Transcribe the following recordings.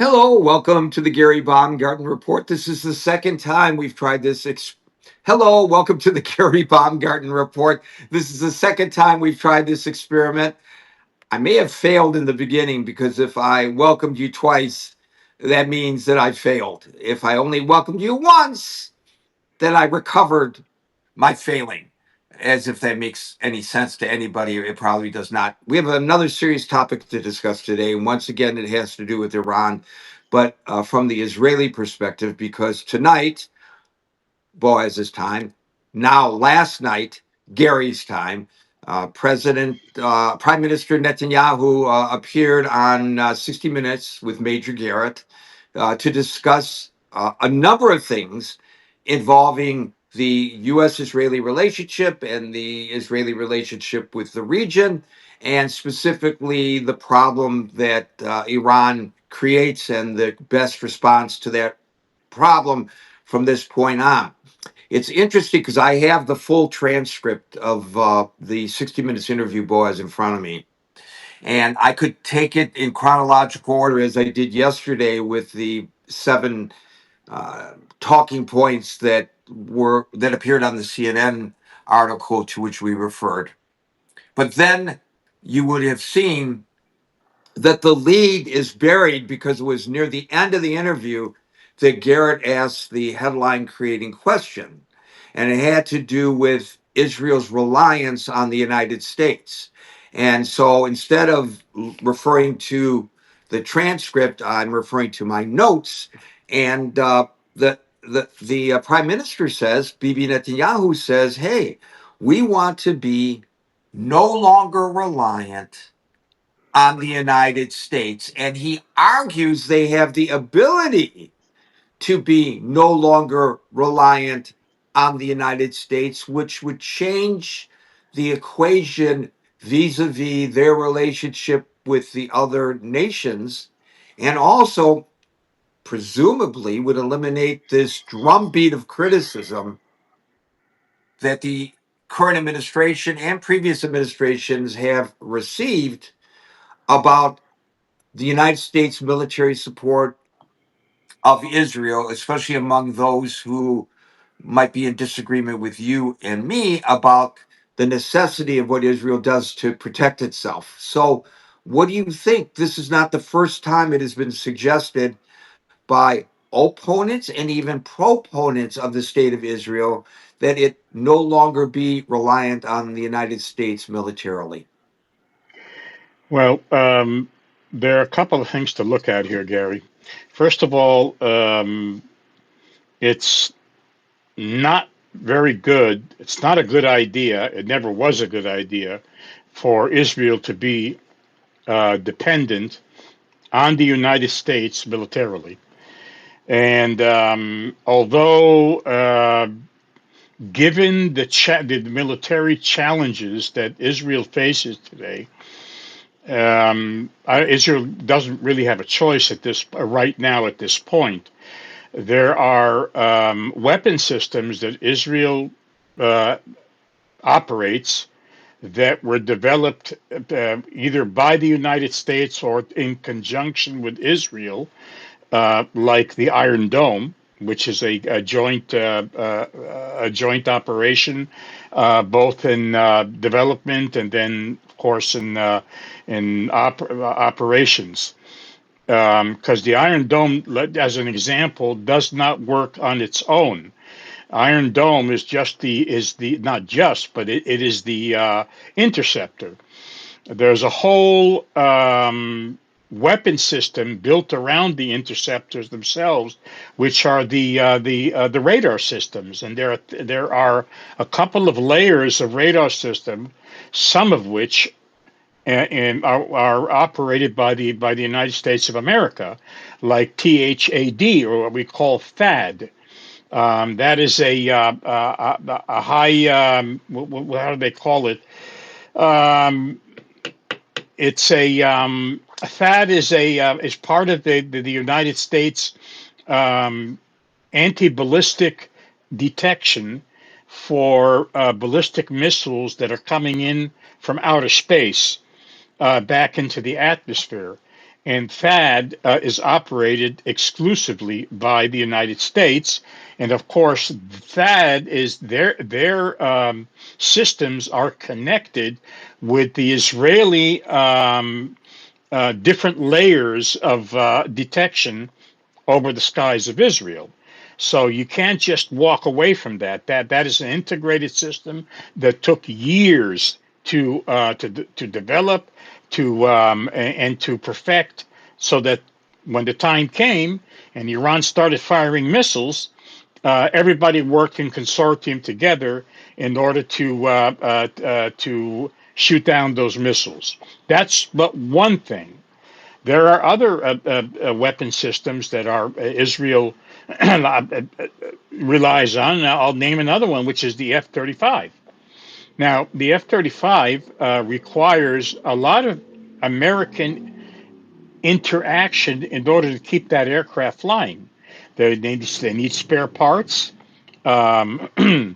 Hello, welcome to the Gary Baumgarten Report. This is the second time we've tried this. Hello, welcome to the Gary Baumgarten Report. This is the second time we've tried this experiment. I may have failed in the beginning because if I welcomed you twice, that means that I failed. If I only welcomed you once, then I recovered my failing. As if that makes any sense to anybody, it probably does not. We have another serious topic to discuss today, and once again, it has to do with Iran, but from the Israeli perspective, because tonight, Boaz's time, now last night, Gary's time, Prime Minister Netanyahu appeared on 60 Minutes with Major Garrett to discuss a number of things involving the U.S. Israeli relationship and the Israeli relationship with the region, and specifically the problem that Iran creates and the best response to that problem from this point on. It's interesting because I have the full transcript of the 60 Minutes interview, Boaz, in front of me. And I could take it in chronological order as I did yesterday with the seven uh, talking points that appeared on the CNN article to which we referred. But then you would have seen that the lead is buried because it was near the end of the interview that Garrett asked the headline creating question. And it had to do with Israel's reliance on the United States. And so instead of referring to the transcript, I'm referring to my notes. And the prime minister says, Bibi Netanyahu says, hey, we want to be no longer reliant on the United States. And he argues they have the ability to be no longer reliant on the United States, which would change the equation vis a vis their relationship with the other nations, and also presumably would eliminate this drumbeat of criticism that the current administration and previous administrations have received about the United States military support of Israel, especially among those who might be in disagreement with you and me about the necessity of what Israel does to protect itself. So, what do you think? This is not the first time it has been suggested by opponents and even proponents of the state of Israel that it no longer be reliant on the United States militarily. Well, there are a couple of things to look at here, Gary. First of all, it's not very good. It's not a good idea. It never was a good idea for Israel to be dependent on the United States militarily. And although, given the military challenges that Israel faces today, Israel doesn't really have a choice at this right now at this point. There are weapon systems that Israel uh, operates that were developed either by the United States or in conjunction with Israel, like the Iron Dome, which is a joint operation, both in development and then, of course, in operations. Because the Iron Dome, as an example, does not work on its own. Iron Dome is the not just, but it is the interceptor. There's a whole weapon system built around the interceptors themselves, which are the radar systems, and there are a couple of layers of radar system, some of which and are operated by the United States of America, like THAD, or what we call THAD. That is a high, how do they call it? Um, it's a THAD is part of the United States um, anti-ballistic detection for ballistic missiles that are coming in from outer space back into the atmosphere. and THAAD is operated exclusively by the United States. And of course, THAAD is their systems are connected with the Israeli different layers of detection over the skies of Israel. So you can't just walk away from that. That is an integrated system that took years to develop, and to perfect, so that when the time came and Iran started firing missiles, everybody worked in consortium together in order to shoot down those missiles. That's but one thing. There are other weapon systems that are Israel relies on. Now, I'll name another one, which is the F-35. Now, the F-35 requires a lot of American interaction in order to keep that aircraft flying. They need spare parts. Although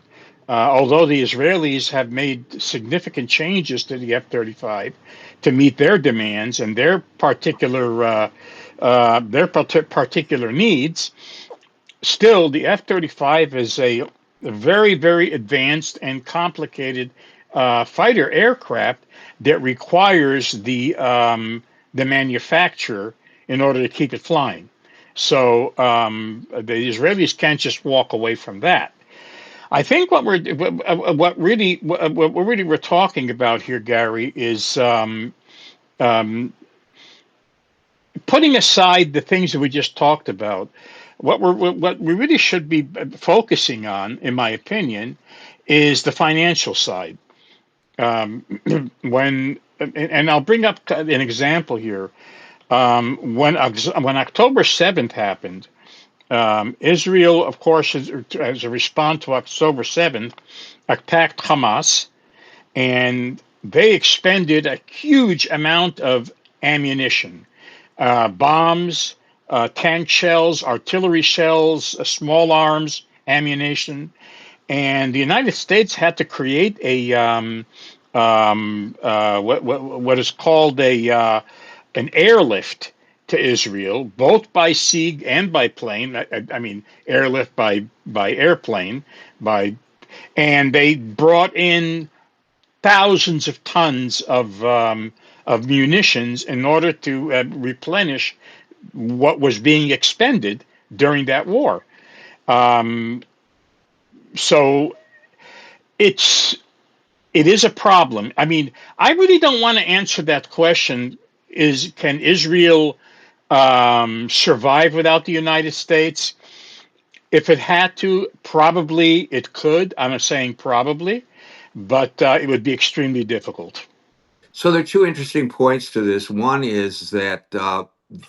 the Israelis have made significant changes to the F-35 to meet their demands and their particular needs, still the F-35 is a very, very advanced and complicated fighter aircraft that requires the manufacturer in order to keep it flying. So the Israelis can't just walk away from that. I think what we're talking about here, Gary, is um, putting aside the things that we just talked about. What we really should be focusing on, in my opinion, is the financial side. Um, and I'll bring up an example here. When October 7th happened, Israel, of course, as a response to October 7th, attacked Hamas, and they expended a huge amount of ammunition, bombs, tank shells, artillery shells, small arms, ammunition. And the United States had to create what is called an airlift to Israel, both by sea and by plane. I mean, airlift by airplane, by and they brought in thousands of tons of munitions in order to replenish what was being expended during that war. Um, so it's it is a problem. I mean, I really don't want to answer that question. Is Can Israel survive without the United States? If it had to, probably it could. I'm saying probably, but it would be extremely difficult. So there are two interesting points to this. One is that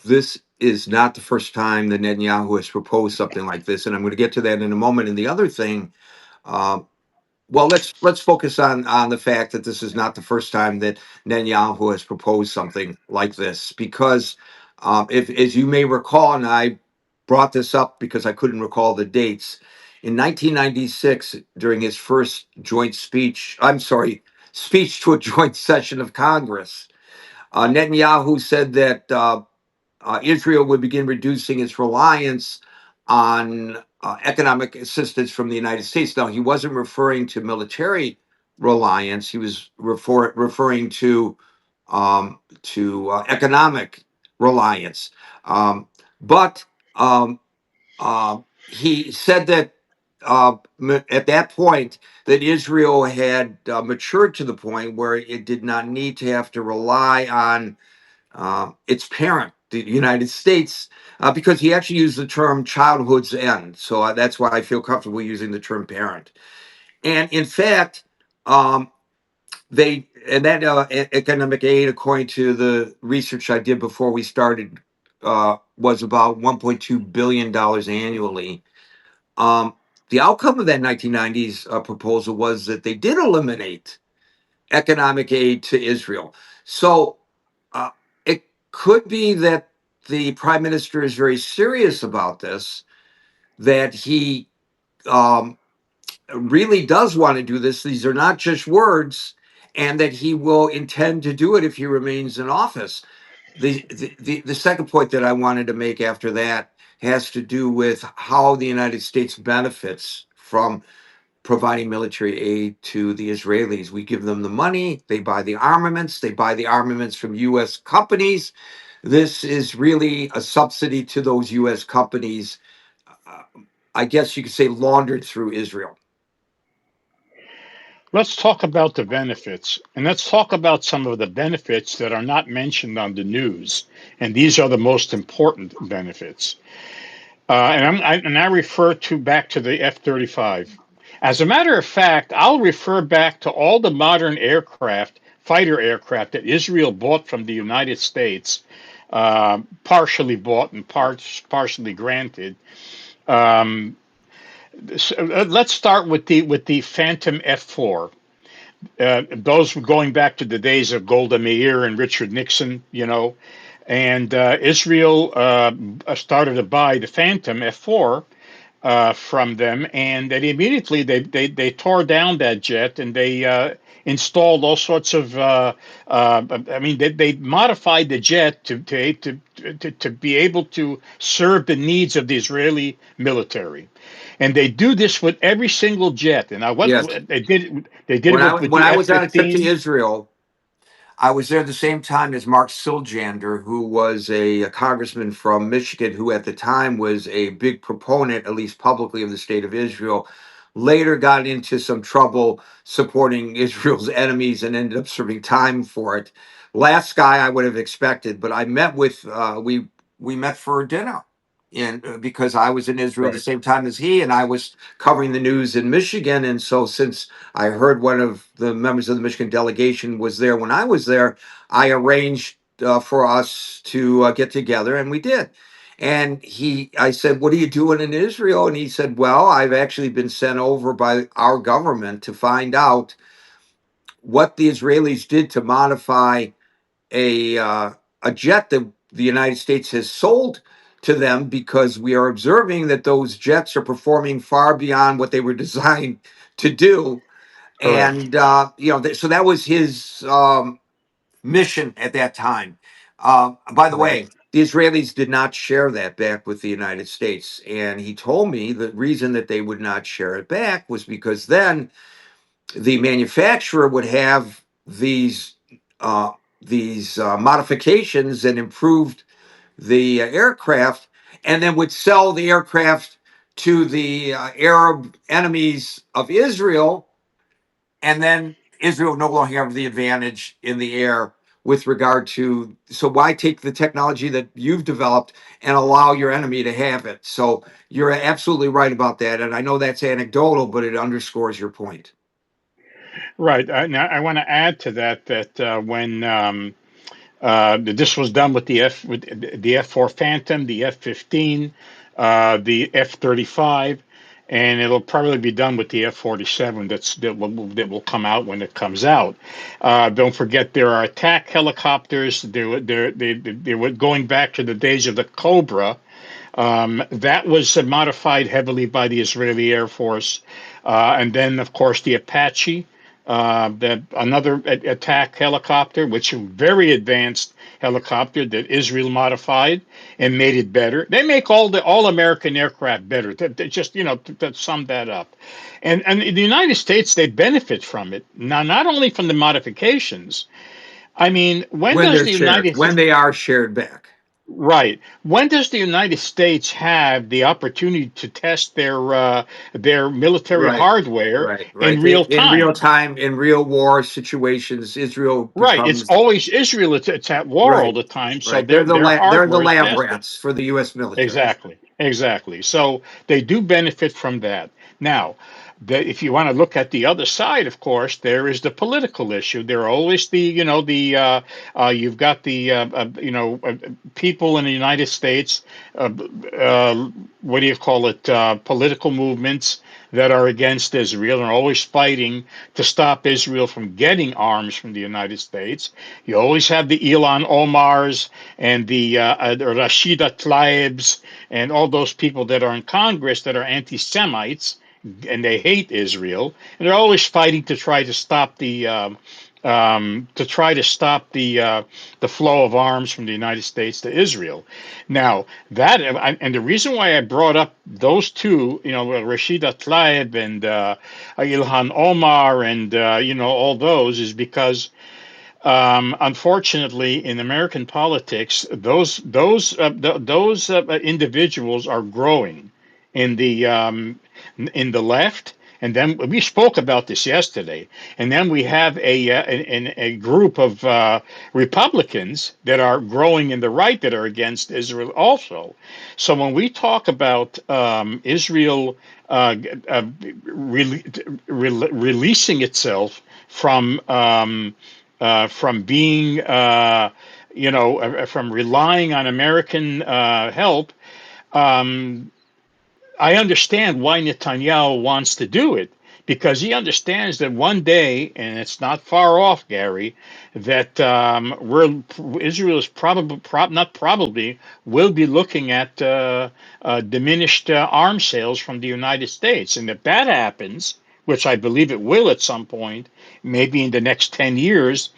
this is not the first time that Netanyahu has proposed something like this, and I'm going to get to that in a moment. And the other thing, uh, well, let's focus on the fact that this is not the first time that Netanyahu has proposed something like this, because if, as you may recall, and I brought this up because I couldn't recall the dates, in 1996, during his first joint speech, I'm sorry, speech to a joint session of Congress, Netanyahu said that Israel would begin reducing its reliance on economic assistance from the United States. Now, he wasn't referring to military reliance; he was referring to economic reliance. But he said that at that point that Israel had matured to the point where it did not need to have to rely on its parent, the United States, because he actually used the term childhood's end. So that's why I feel comfortable using the term parent. And in fact, um, that economic aid, according to the research I did before we started, was about $1.2 billion annually. Um, the outcome of that 1990s proposal was that they did eliminate economic aid to Israel. So uh, it could be that the prime minister is very serious about this, that he um, really does want to do this. These are not just words, and that he will intend to do it if he remains in office. The second point that I wanted to make after that has to do with how the United States benefits from providing military aid to the Israelis. We give them the money, they buy the armaments, they buy the armaments from U.S. companies. This is really a subsidy to those U.S. companies, uh, I guess you could say, laundered through Israel. Let's talk about the benefits, and let's talk about some of the benefits that are not mentioned on the news. And these are the most important benefits. And I refer to back to the F-35. As a matter of fact, I'll refer back to all the modern aircraft, fighter aircraft that Israel bought from the United States, partially bought and partially granted. Um, let's start with the Phantom F-4. Those were going back to the days of Golda Meir and Richard Nixon, and Israel started to buy the Phantom F4 from them, and then immediately they tore down that jet and they installed all sorts of. I mean, they modified the jet to be able to serve the needs of the Israeli military, and they do this with every single jet. And Yes. they did it with When the I F was on a trip to fifteen. Israel, I was there at the same time as Mark Siljander, who was a congressman from Michigan, who at the time was a big proponent, at least publicly, of the state of Israel. Later got into some trouble supporting Israel's enemies and ended up serving time for it. Last guy I would have expected, but I met with we met for dinner, and because I was in Israel at the Right. same time as he, and I was covering the news in Michigan, and so since I heard one of the members of the Michigan delegation was there when I was there, I arranged for us to get together, and we did. And I said, "What are you doing in Israel?" And he said, "Well, I've actually been sent over by our government to find out what the Israelis did to modify a uh, a jet that the United States has sold to them, because we are observing that those jets are performing far beyond what they were designed to do." Correct. And so that was his mission at that time. By the Right. way, the Israelis did not share that back with the United States, and he told me the reason that they would not share it back was because then the manufacturer would have uh, these modifications and improved the aircraft, and then would sell the aircraft to the Arab enemies of Israel, and then Israel no longer have the advantage in the air with regard to. So why take the technology that you've developed and allow your enemy to have it? So you're absolutely right about that, and I know that's anecdotal, but it underscores your point. Right. Now I want to add to that when this was done with the F4 Phantom, the F-15, the F-35, and it'll probably be done with the F-47. That will come out when it comes out. Don't forget there are attack helicopters. They were going back to the days of the Cobra. That was modified heavily by the Israeli Air Force, and then of course the Apache, another attack helicopter, which is a very advanced helicopter that Israel modified and made it better. They make all American aircraft better. Just to sum that up, and in the United States they benefit from it now, not only from the modifications. I mean, when When does they're the shared, United when they are shared back. Right. When does the United States have the opportunity to test their military Right, hardware right. in real In real time? time, in real war situations, Israel Right. It's becomes always Israel. It's at war all right, the time, so right. their They're the hardware is lab tested. rats for the U.S. military. Exactly, exactly. So they do benefit from that. Now, if you want to look at the other side, of course, there is the political issue. There are always you've got people in the United States, uh, what do you call it, political movements that are against Israel and are always fighting to stop Israel from getting arms from the United States. You always have the Elon Omars and the Rashida Tlaibs and all those people that are in Congress that are anti-Semites and they hate Israel, and they're always fighting to try to stop to try to stop the flow of arms from the United States to Israel. Now that and the reason why I brought up those two, Rashida Tlaib and Ilhan Omar and all those, is because unfortunately, in American politics, those individuals are growing in the left. And then we spoke about this yesterday. And then we have a group of Republicans that are growing in the right that are against Israel also. So when we talk about Israel re- releasing itself from being, from relying on American help, um, I understand why Netanyahu wants to do it, because he understands that one day, and it's not far off, Gary, that Israel is not probably, will be looking at diminished arms sales from the United States. And if that happens, which I believe it will at some point, maybe in the next 10 years,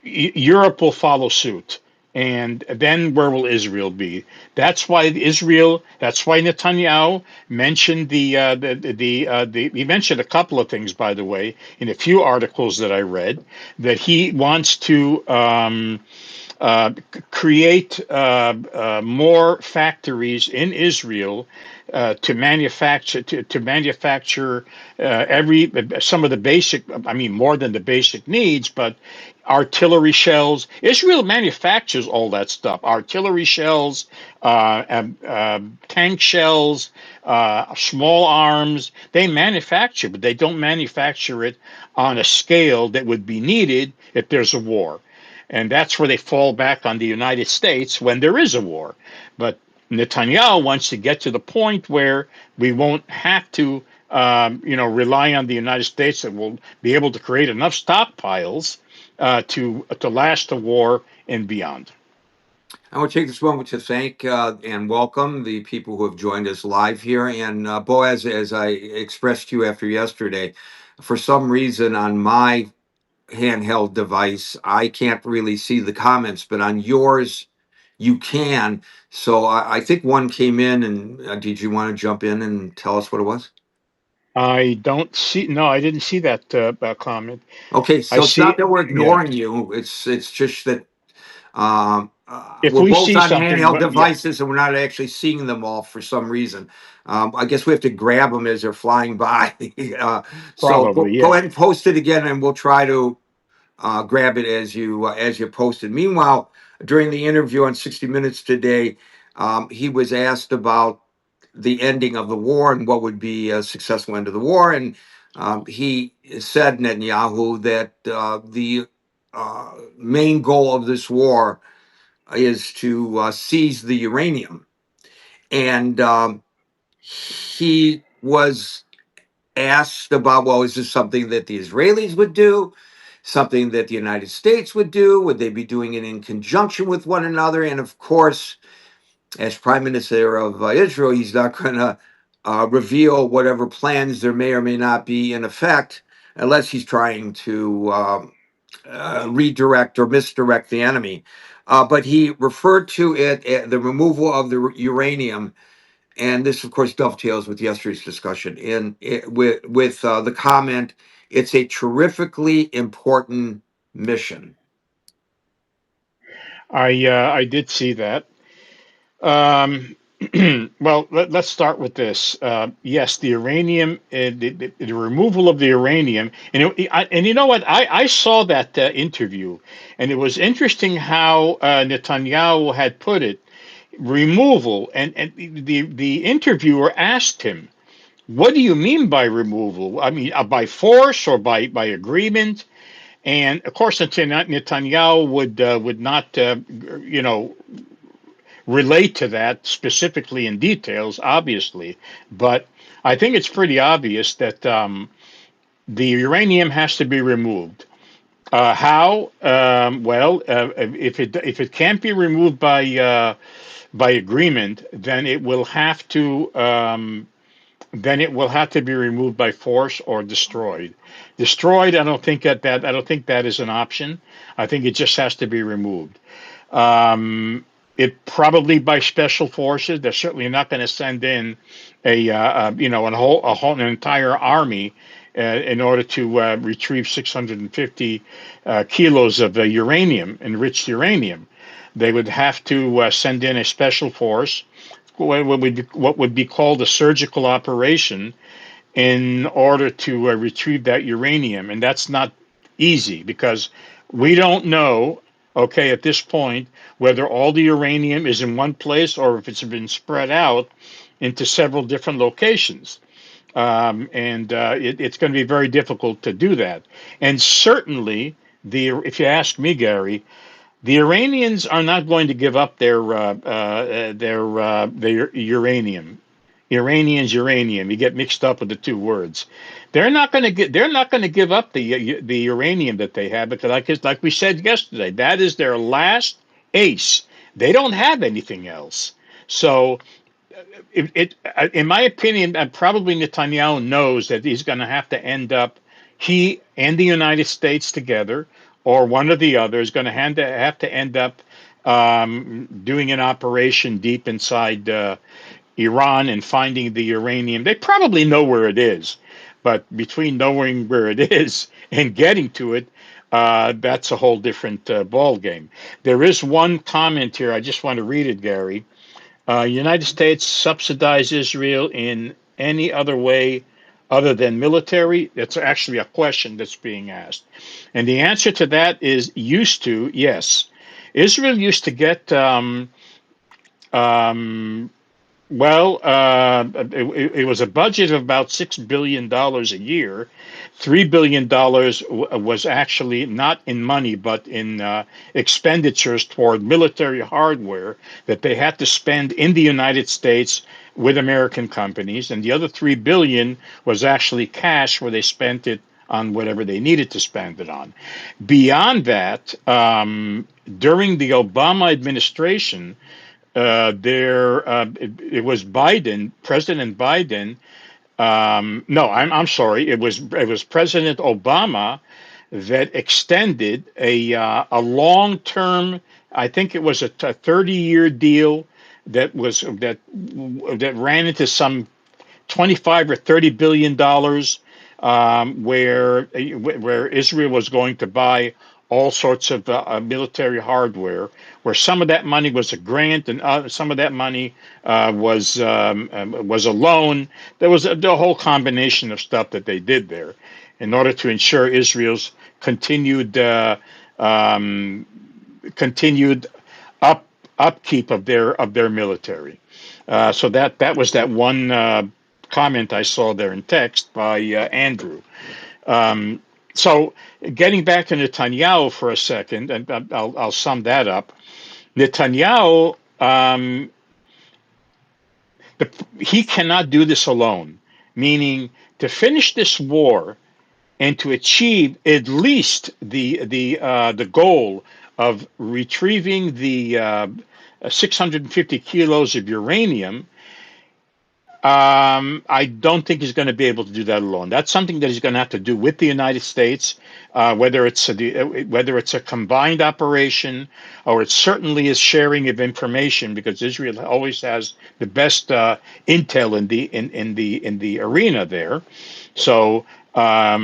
Europe will follow suit. And then where will Israel be? That's why Israel. That's why Netanyahu mentioned he mentioned a couple of things, by the way, in a few articles that I read, that he wants to create more factories in Israel to manufacture every some of the basic, I mean, more than the basic needs, but artillery shells. Israel manufactures all that stuff: artillery shells, tank shells, small arms. They manufacture, but they don't manufacture it on a scale that would be needed if there's a war. And that's where they fall back on the United States when there is a war. But Netanyahu wants to get to the point where we won't have to, rely on the United States, that will be able to create enough stockpiles to last the war and beyond. I want to take this moment to thank and welcome the people who have joined us live here. And Boaz, as I expressed to you after yesterday, for some reason on my handheld device, I can't really see the comments, but on yours, you can. So I think one came in, and did you want to jump in and tell us what it was? I don't see. No, I didn't see that comment. Okay, I so it's not see. that we're Yeah. ignoring you. It's just that If we're we both see on something, handheld but yeah, devices and we're not actually seeing them all for some reason. I guess we have to grab them as they're flying by. So probably. go Yeah. ahead and post it again, and we'll try to grab it as you posted. Meanwhile, during the interview on 60 Minutes today, he was asked about the ending of the war and what would be a successful end of the war, and he said, Netanyahu, that the main goal of this war is to seize the uranium, and he was asked about, well, is this something that the Israelis would do, something that the United States would do? Would they be doing it in conjunction with one another? And of course, as Prime Minister of Israel, he's not going to reveal whatever plans there may or may not be in effect, unless he's trying to redirect or misdirect the enemy. But he referred to it, the removal of the uranium, and this, of course, dovetails with yesterday's discussion. With the comment, it's a terrifically important mission. I did see that. Um, well, let's start with this. Yes, the uranium, the removal of the uranium, and you know what? I saw that interview, and it was interesting how Netanyahu had put it. Removal, and the interviewer asked him, "What do you mean by removal? I mean, by force or by agreement?" And of course, Netanyahu would not, you know, relate to that specifically in details, obviously, but I think it's pretty obvious that the uranium has to be removed. How? Well, if it can't be removed by agreement, then it will have to then it will have to be removed by force or destroyed. Destroyed, I don't think that is an option. I think it just has to be removed. It probably by special forces. They're certainly not going to send in an entire army in order to retrieve 650 kilos of uranium, enriched uranium. They would have to send in a special force, what would be called a surgical operation, in order to retrieve that uranium. And that's not easy because we don't know, okay, at this point, whether all the uranium is in one place or if it's been spread out into several different locations. It's going to be very difficult to do that. And certainly, if you ask me, Gary, the Iranians are not going to give up their uranium. Iranians, uranium. You get mixed up with the two words. They're not going to give up the uranium that they have because, like we said yesterday, that is their last ace. They don't have anything else. So in my opinion, probably Netanyahu knows that he's going to have to end up, he and the United States together, or one or the other, is going to have to end up doing an operation deep inside Iran and finding the uranium. They probably know where it is, but between knowing where it is and getting to it, that's a whole different ball game. There is one comment here. I just want to read it, Gary. United States subsidize Israel in any other way other than military? That's actually a question that's being asked. And the answer to that is used to, yes. Israel used to get um, it was a budget of about $6 billion a year. $3 billion was actually not in money, but in expenditures toward military hardware that they had to spend in the United States with American companies, and the other $3 billion was actually cash where they spent it on whatever they needed to spend it on. Beyond that, during the Obama administration, it was Biden, President Biden. No, I'm sorry. It was President Obama that extended a long term. I think it was a 30-year deal that ran into some 25 or 30 billion dollars, where Israel was going to buy all sorts of military hardware, where some of that money was a grant and some of that money was a loan. There was the whole combination of stuff that they did there in order to ensure Israel's um, continued up upkeep of their military. So that was that one comment I saw there in text by Andrew. Um, so getting back to Netanyahu for a second, and I'll sum that up. Netanyahu, he cannot do this alone. Meaning, to finish this war and to achieve at least the goal of retrieving the 650 kilos of uranium, I don't think he's going to be able to do that alone. That's something that he's going to have to do with the United States, whether it's a combined operation or it certainly is sharing of information, because Israel always has the best intel in the arena there. So I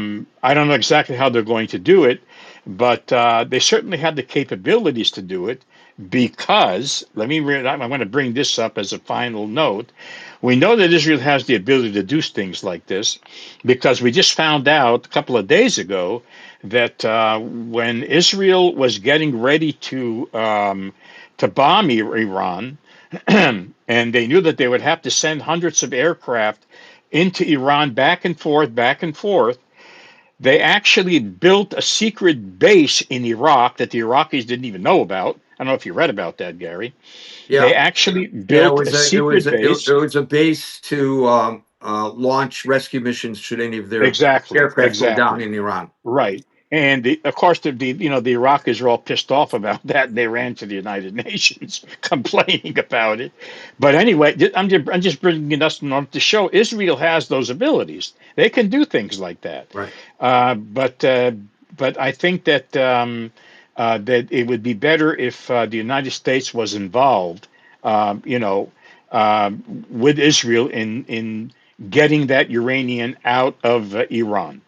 don't know exactly how they're going to do it, but they certainly have the capabilities to do it. Because I'm going to bring this up as a final note. We know that Israel has the ability to do things like this because we just found out a couple of days ago that when Israel was getting ready to bomb Iran, and they knew that they would have to send hundreds of aircraft into Iran back and forth. They actually built a secret base in Iraq that the Iraqis didn't even know about. I don't know if you read about that, Gary. They Yeah. actually Yeah, built a secret it base. was a base to launch rescue missions should any of their Exactly, aircraft go down exactly. in Iran. Right. And of course, the Iraqis are all pissed off about that, and they ran to the United Nations complaining about it. But anyway, I'm just bringing it up in order to show Israel has those abilities. They can do things like that. Right. But I think that it would be better if the United States was involved, you know, with Israel in getting that uranium out of Iran.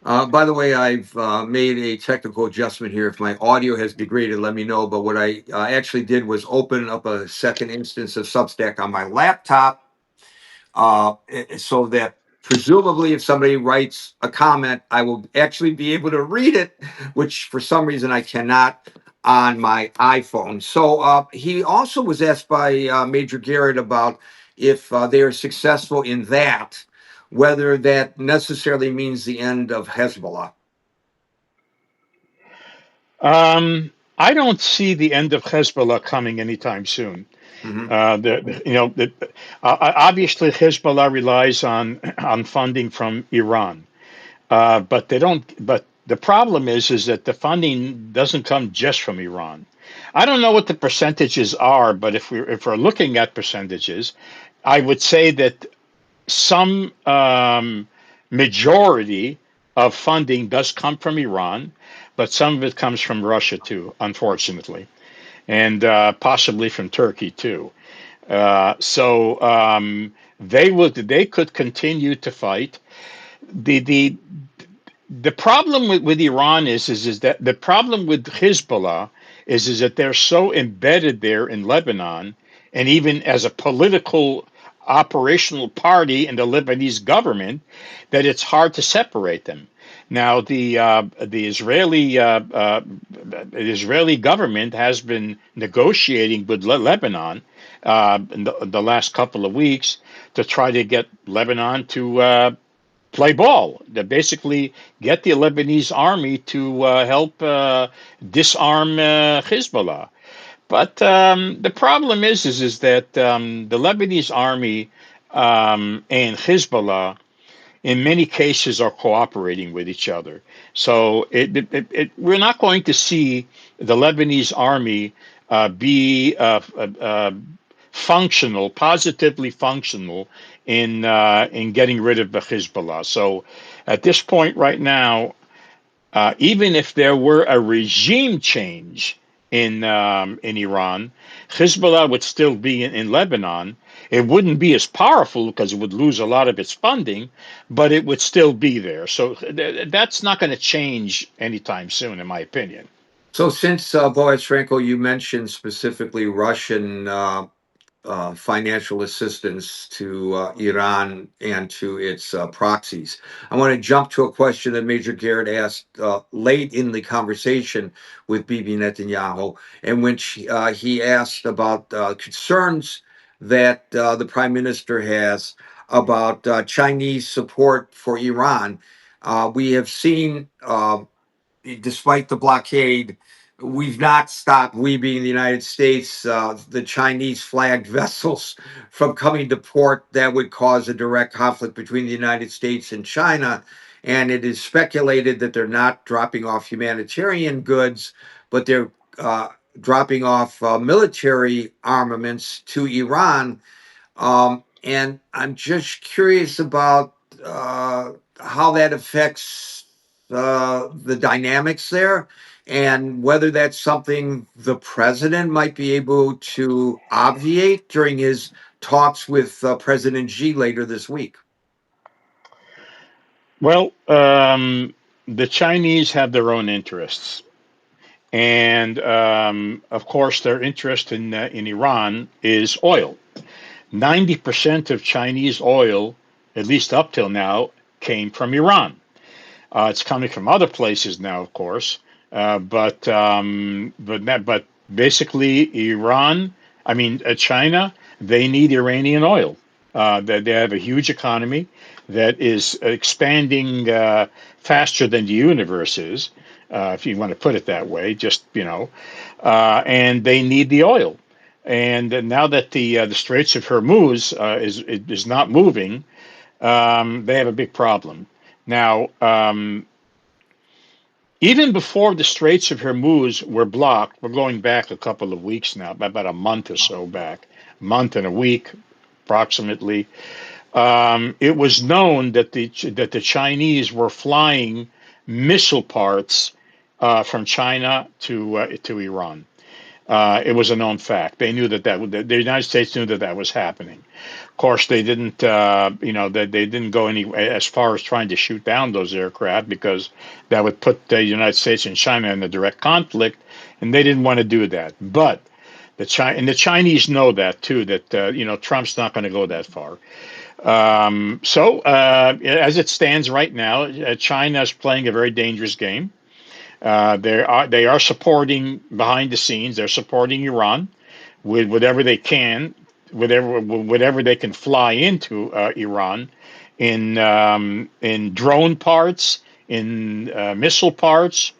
By the way, I've made a technical adjustment here. If my audio has degraded, let me know. But what I actually did was open up a second instance of Substack on my laptop, so that presumably if somebody writes a comment, I will actually be able to read it, which for some reason I cannot on my iPhone. So he also was asked by Major Garrett about if they are successful in that, whether that necessarily means the end of Hezbollah. I don't see the end of Hezbollah coming anytime soon. Hmm. Obviously Hezbollah relies on funding from Iran, but they don't. But the problem is that the funding doesn't come just from Iran. I don't know what the percentages are, but if we're looking at percentages, I would say that some majority of funding does come from Iran, but some of it comes from Russia too, unfortunately, and possibly from Turkey too. So they could continue to fight. The problem with Iran is that the problem with Hezbollah is that they're so embedded there in Lebanon, and even as a political operational party in the Lebanese government, that it's hard to separate them. Now the Israeli government has been negotiating with Lebanon in the last couple of weeks to try to get Lebanon to play ball, to basically get the Lebanese army to help disarm Hezbollah. But the problem is that the Lebanese army and Hezbollah, in many cases, are cooperating with each other. So we're not going to see the Lebanese army be functional, positively functional in getting rid of the Hezbollah. So at this point right now, even if there were a regime change in Iran, Hezbollah would still be in Lebanon. It wouldn't be as powerful because it would lose a lot of its funding, but it would still be there. So that's not going to change anytime soon, in my opinion. So, since Boaz Franco, you mentioned specifically Russian financial assistance to Iran and to its proxies. I want to jump to a question that Major Garrett asked late in the conversation with Bibi Netanyahu, in which he asked about concerns that the prime minister has about Chinese support for Iran. We have seen despite the blockade, we've not stopped, we being the United States, the Chinese flagged vessels from coming to port that would cause a direct conflict between the United States and China. And it is speculated that they're not dropping off humanitarian goods, but they're dropping off military armaments to Iran. And I'm just curious about how that affects the dynamics there, and whether that's something the president might be able to obviate during his talks with President Xi later this week. Well, the Chinese have their own interests. And of course, their interest in Iran is oil. 90% of Chinese oil, at least up till now, came from Iran. It's coming from other places now, of course, but basically Iran, I mean China, they need Iranian oil. They have a huge economy that is expanding faster than the universe is, if you want to put it that way. And they need the oil. And now that the Straits of Hormuz is not moving, they have a big problem. Now, Even before the Straits of Hormuz were blocked, we're going back a couple of weeks now, about a month or so back, a month and a week approximately. It was known that the Chinese were flying missile parts from China to Iran. It was a known fact. They knew that the United States knew that was happening. Of course, they didn't. They didn't go any as far as trying to shoot down those aircraft because that would put the United States and China in a direct conflict, and they didn't want to do that. But the Chinese know that too. That Trump's not going to go that far. As it stands right now, China is playing a very dangerous game. They are supporting behind the scenes. They're supporting Iran with whatever they can, whatever they can fly into Iran in drone parts, in missile parts,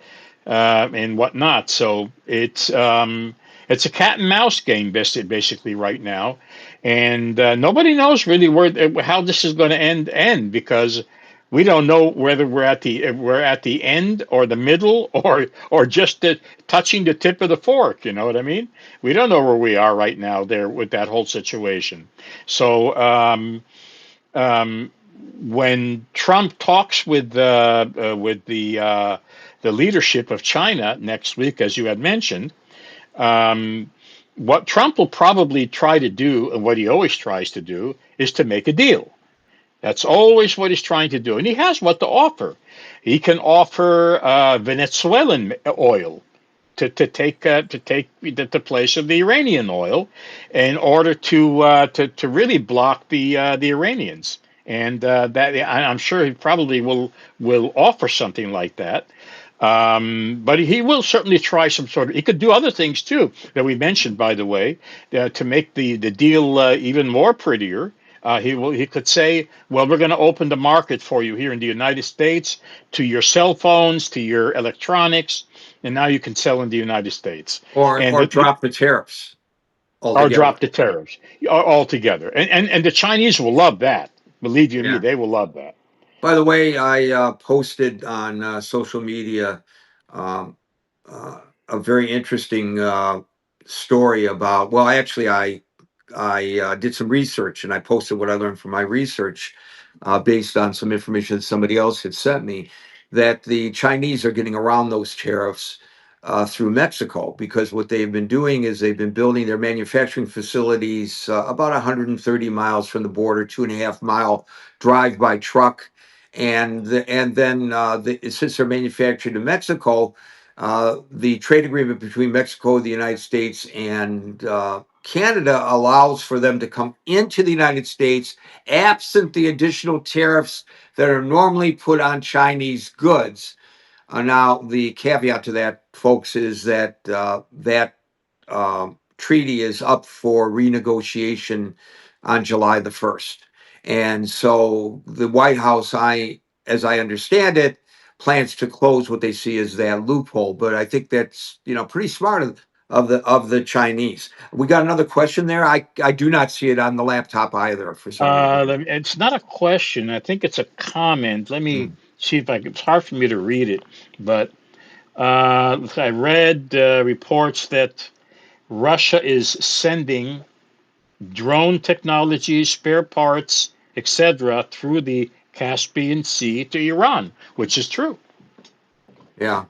and whatnot. So it's a cat and mouse game basically right now, and nobody knows really how this is going to end because we don't know whether we're at the end or the middle or just touching the tip of the fork. You know what I mean? We don't know where we are right now there with that whole situation. So um, when Trump talks with the leadership of China next week, as you had mentioned, um, what Trump will probably try to do, and what he always tries to do, is to make a deal. That's always what he's trying to do, and he has what to offer. He can offer Venezuelan oil to take the place of the Iranian oil, in order to really block the Iranians. And that I'm sure he probably will offer something like that. But he will certainly try some sort of. He could do other things too that we mentioned, by the way, to make the deal even more prettier. He could say, well, we're going to open the market for you here in the United States to your cell phones, to your electronics, and now you can sell in the United States, and or drop the tariffs or altogether. drop the tariffs altogether. And the Chinese will love that. Believe you me, Yeah. they will love that. By the way, I posted on social media um, uh, a very interesting story about. Well, actually, I did some research and I posted what I learned from my research based on some information that somebody else had sent me, that the Chinese are getting around those tariffs through Mexico, because what they've been doing is they've been building their manufacturing facilities about 130 miles from the border, 2.5 mile drive by truck. And then since they're manufactured in Mexico, the trade agreement between Mexico, the United States, and Canada allows for them to come into the United States absent the additional tariffs that are normally put on Chinese goods. Now, the caveat to that, folks, is that that treaty is up for renegotiation on July the 1st. And so the White House, as I understand it, plans to close what they see as that loophole. But I think that's pretty smart of the Chinese. We got another question there. I do not see it on the laptop either for some reason. It's not a question. I think it's a comment. Let me Hmm. see if I can. It's hard for me to read it, but I read reports that Russia is sending drone technology, spare parts, etc., through the Caspian Sea to Iran, which is true. Yeah.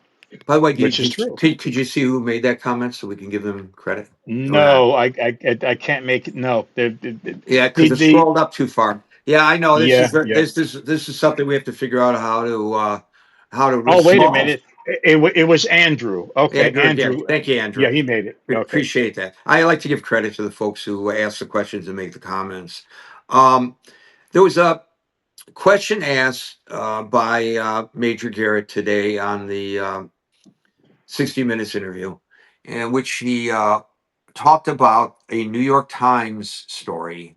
By the way, Which is true. could you see who made that comment so we can give them credit or not? No, I can't make it. No, Yeah, because the it the scrolled up too far. Yeah, I know. This is yeah, yeah. this is something we have to figure out how to Oh, wait a resolve. minute. It was Andrew. Okay, Andrew, yeah, Andrew. thank you, Andrew. Yeah, he made it. Okay. Appreciate that. I like to give credit to the folks who ask the questions and make the comments. Um, there was a question asked by Major Garrett today on the 60 Minutes interview, in which he talked about a New York Times story,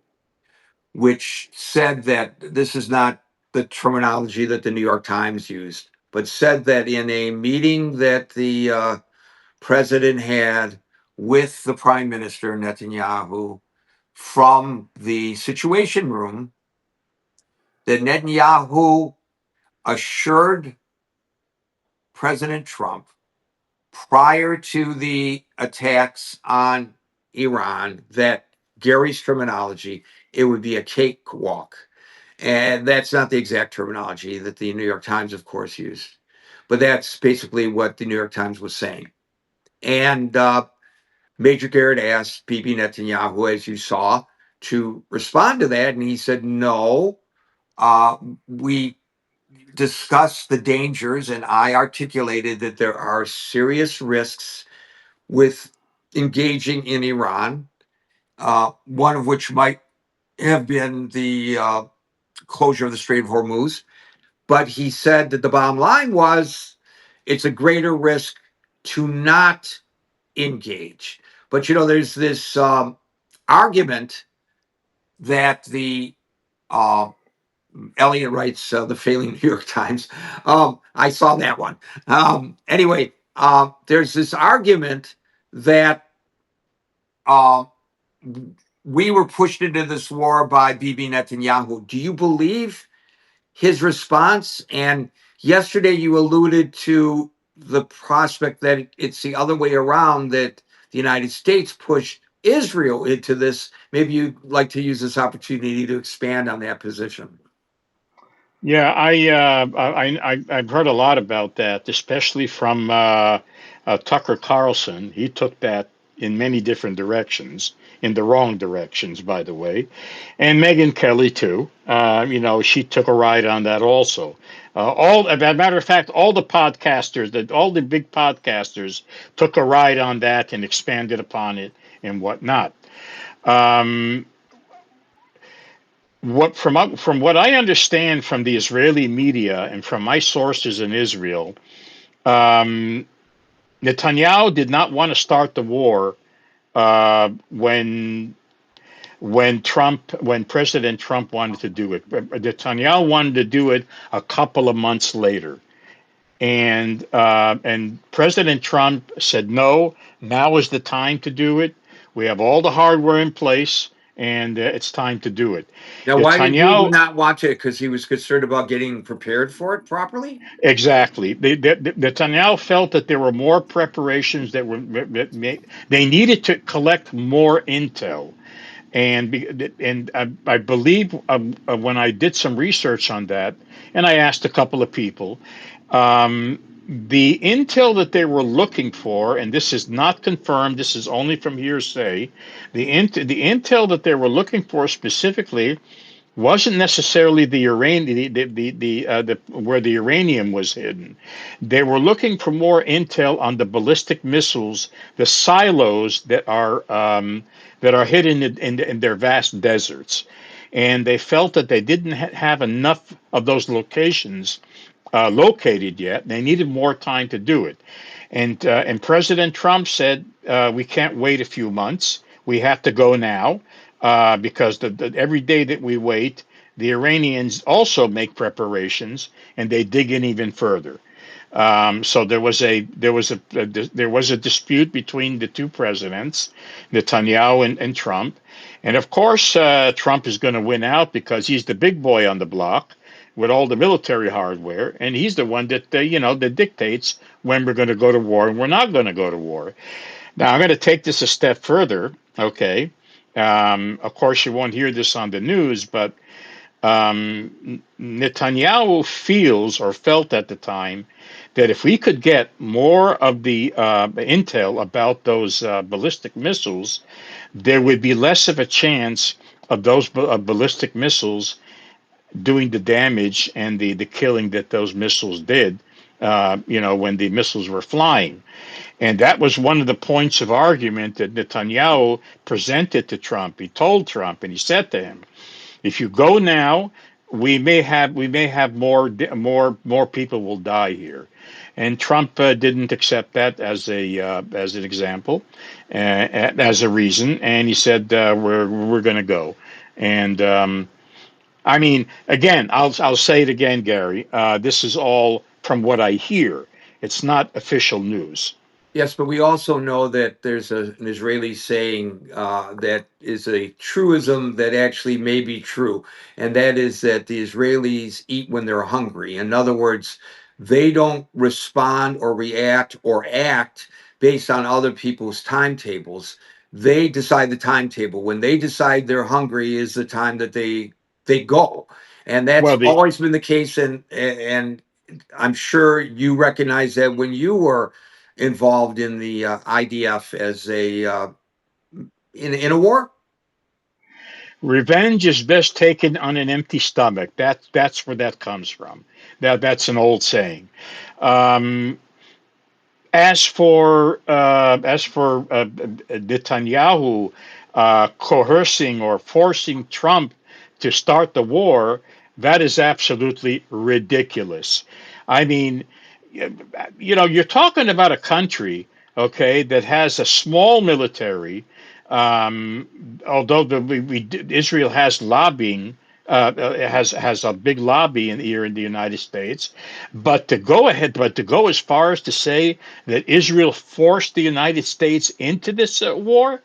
which said that this is not the terminology that the New York Times used, but said that in a meeting that the president had with the prime minister Netanyahu from the Situation Room, that Netanyahu assured President Trump prior to the attacks on Iran that Gary's terminology, it would be a cakewalk. And that's not the exact terminology that the New York Times, of course, used. But that's basically what the New York Times was saying. And Major Garrett asked Bibi Netanyahu, as you saw, to respond to that. And he said, no, we discussed the dangers, and I articulated that there are serious risks with engaging in Iran, one of which might have been the closure of the Strait of Hormuz. But he said that the bottom line was it's a greater risk to not engage. But there's this argument that the Elliot writes the failing New York Times. I saw that one. Anyway, there's this argument that um, we were pushed into this war by Bibi Netanyahu. Do you believe his response? And yesterday you alluded to the prospect that it's the other way around, that the United States pushed Israel into this. Maybe you'd like to use this opportunity to expand on that position. Yeah, I've heard a lot about that, especially from Tucker Carlson. He took that in many different directions, in the wrong directions, by the way, and Megyn Kelly too. She took a ride on that also. As a matter of fact, all the big podcasters took a ride on that and expanded upon it and whatnot. Um, from what I understand from the Israeli media and from my sources in Israel, um, Netanyahu did not want to start the war when President Trump wanted to do it. Netanyahu wanted to do it a couple of months later, and President Trump said no. Now is the time to do it. We have all the hardware in place, and it's time to do it. Now, why did he Netanyahu. not want it? Because he was concerned about getting prepared for it properly? Exactly. Netanyahu felt that there were more preparations they needed to collect more intel, and I believe when I did some research on that, and I asked a couple of people, um, the intel that they were looking for, and this is not confirmed, this is only from hearsay, the intel that they were looking for specifically wasn't necessarily the uranium, the where the uranium was hidden. They were looking for more intel on the ballistic missiles, the silos that are hidden in their vast deserts, and they felt that they didn't have enough of those locations located yet. They needed more time to do it. And President Trump said, we can't wait a few months. We have to go now because every day that we wait, the Iranians also make preparations and they dig in even further. So there was a dispute between the two presidents, Netanyahu and Trump, and of course Trump is going to win out because he's the big boy on the block with all the military hardware, and he's the one that that dictates when we're going to go to war and we're not going to go to war. Now I'm going to take this a step further. Okay, of course you won't hear this on the news, but Netanyahu feels or felt at the time that if we could get more of the intel about those ballistic missiles, there would be less of a chance of those ballistic missiles doing the damage and the killing that those missiles did. When the missiles were flying. And that was one of the points of argument that Netanyahu presented to Trump. He told Trump, and he said to him, if you go now, we may have more people will die here, and Trump didn't accept that as an example, as a reason, and he said we're going to go, and I mean again I'll say it again, Gary. This is all from what I hear. It's not official news. Yes, but we also know that there's an Israeli saying that is a truism that actually may be true, and that is that the Israelis eat when they're hungry. In other words, They don't respond or react or act based on other people's timetables. They decide the timetable. When they decide they're hungry is the time that they go. And that's Well, the always been the case. And I'm sure you recognize that when you were involved in the IDF as a in a war. revenge is best taken on an empty stomach. That's where that comes from. That's an old saying. Um, as for Netanyahu coercing or forcing Trump to start the war, that is absolutely ridiculous. I mean, you're talking about a country, okay, that has a small military. Although Israel has lobbying, has a big lobby here in the United States, but to go as far as to say that Israel forced the United States into this war,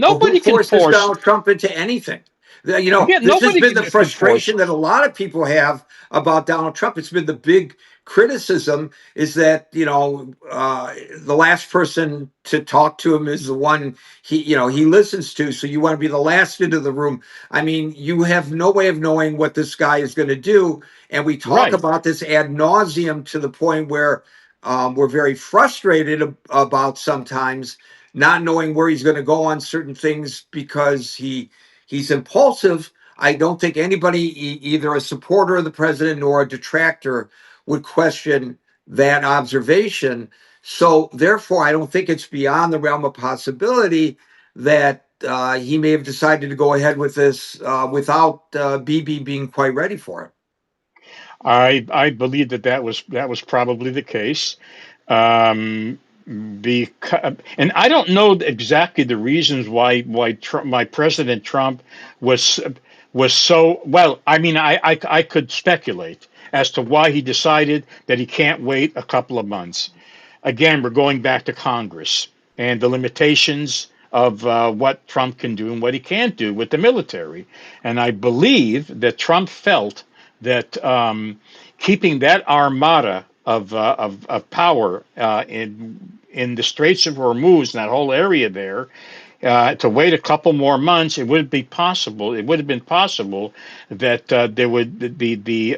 Well, who nobody can forces force. Donald Trump into anything? Again, This has nobody been the can force. frustration that a lot of people have about Donald Trump. It's been the big criticism is that, the last person to talk to him is the one he listens to. So you want to be the last into the room. I mean, you have no way of knowing what this guy is going to do. And we talk Right. about this ad nauseum to the point where we're very frustrated about sometimes not knowing where he's going to go on certain things because he's impulsive. I don't think anybody, either a supporter of the president or a detractor, would question that observation. So therefore, I don't think it's beyond the realm of possibility that he may have decided to go ahead with this without BB being quite ready for it. I believe that was probably the case. And I don't know exactly the reasons why President Trump was was so well. I mean, I could speculate as to why he decided that he can't wait a couple of months. Again, we're going back to Congress and the limitations of what Trump can do and what he can't do with the military. And I believe that Trump felt that keeping that armada of power in the Straits of Hormuz, and that whole area there, to wait a couple more months, it would be possible. It would have been possible that there would be the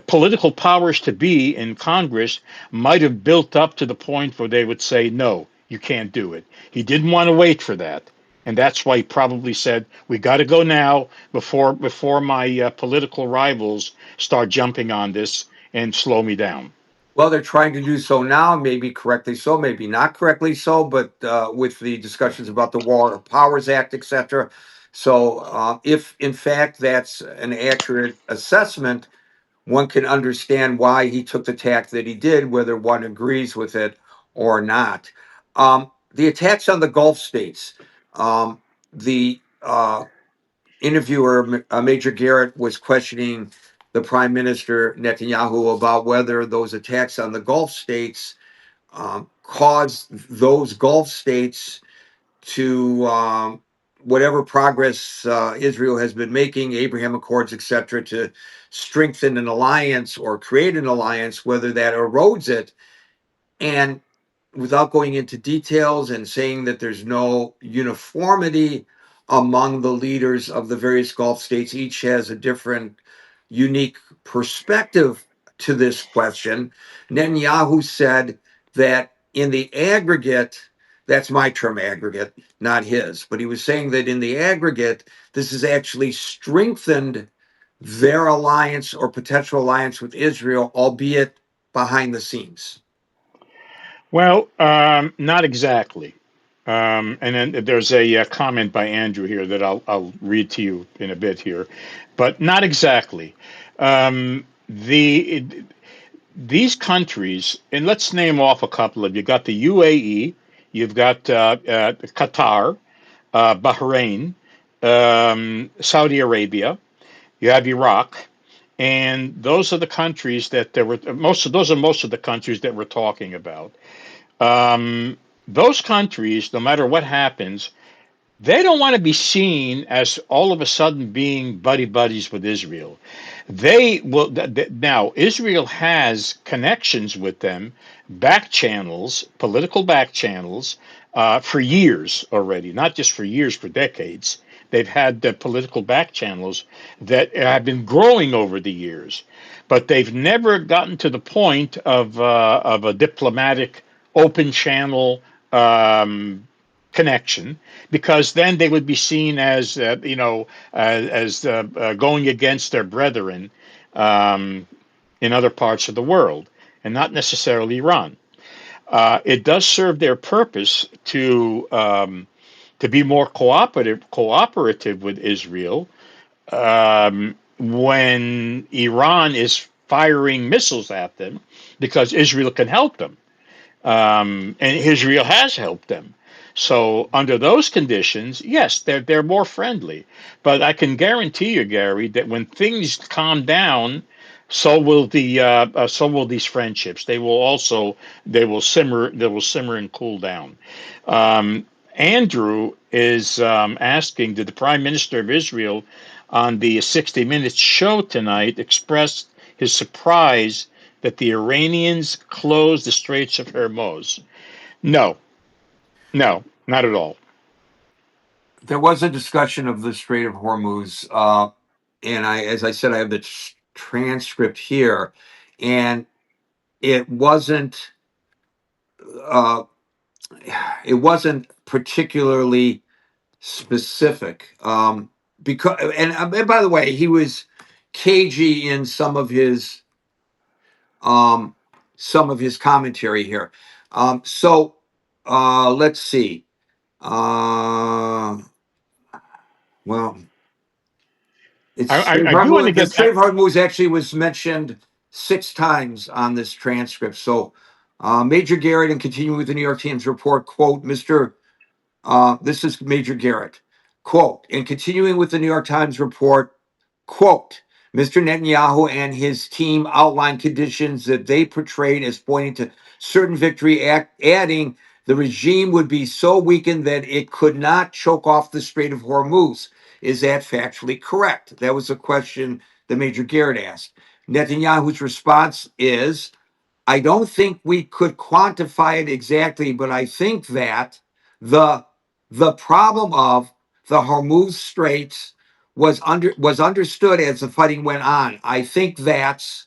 political powers to be in Congress might have built up to the point where they would say, no, you can't do it. He didn't want to wait for that. And that's why he probably said, we got to go now before my political rivals start jumping on this and slow me down. Well, they're trying to do so now, maybe correctly so, maybe not correctly so, but with the discussions about the War Powers Act, etc. So, if in fact that's an accurate assessment, one can understand why he took the tack that he did, whether one agrees with it or not. The attacks on the Gulf states, the interviewer, Major Garrett, was questioning the Prime Minister Netanyahu about whether those attacks on the Gulf states caused those Gulf states to whatever progress Israel has been making, Abraham Accords, etc., to strengthen an alliance or create an alliance, whether that erodes it. And without going into details and saying that there's no uniformity among the leaders of the various Gulf states, each has a different, unique perspective to this question. Netanyahu said that in the aggregate, that's my term aggregate, not his, but he was saying that in the aggregate, this has actually strengthened their alliance or potential alliance with Israel, albeit behind the scenes. Well, not exactly. And then there's a comment by Andrew here that I'll read to you in a bit here, but not exactly. These countries, and let's name off a couple of. You got the UAE, you've got Qatar, Bahrain, Saudi Arabia. You have Iraq, and those are the countries that there were most of. Those are most of the countries that we're talking about. Um, those countries, no matter what happens, they don't want to be seen as all of a sudden being buddy buddies with Israel. They will now. Israel has connections with them, back channels, political back channels, for years already. Not just for years, for decades. They've had the political back channels that have been growing over the years, but they've never gotten to the point of a diplomatic open channel connection, because then they would be seen as going against their brethren um, in other parts of the world, and not necessarily Iran. It does serve their purpose to be more cooperative with Israel when Iran is firing missiles at them, because Israel can help them, and Israel has helped them. So under those conditions, yes, they're more friendly. But I can guarantee you, Gary, that when things calm down, so will these friendships. They will simmer and cool down. Um, Andrew is asking, did the Prime Minister of Israel on the 60 Minutes show tonight express his surprise that the Iranians closed the Straits of Hormuz? No, no, not at all. There was a discussion of the Strait of Hormuz, and as I said, I have the transcript here, and it wasn't, uh, it wasn't particularly specific. Because, and by the way, he was cagey in um, some of his commentary here. Let's see. Uh, well, I do want to The get. Strait of Hormuz actually was mentioned 6 times on this transcript. So, Major Garrett, and continuing with the New York Times report, quote, this is Major Garrett, quote, and continuing with the New York Times report, quote, Mr. Netanyahu and his team outlined conditions that they portrayed as pointing to certain victory, adding the regime would be so weakened that it could not choke off the Strait of Hormuz. Is that factually correct? That was a question that Major Garrett asked. Netanyahu's response is, I don't think we could quantify it exactly, but I think that the the problem of the Hormuz Straits was understood as the fighting went on. I think that's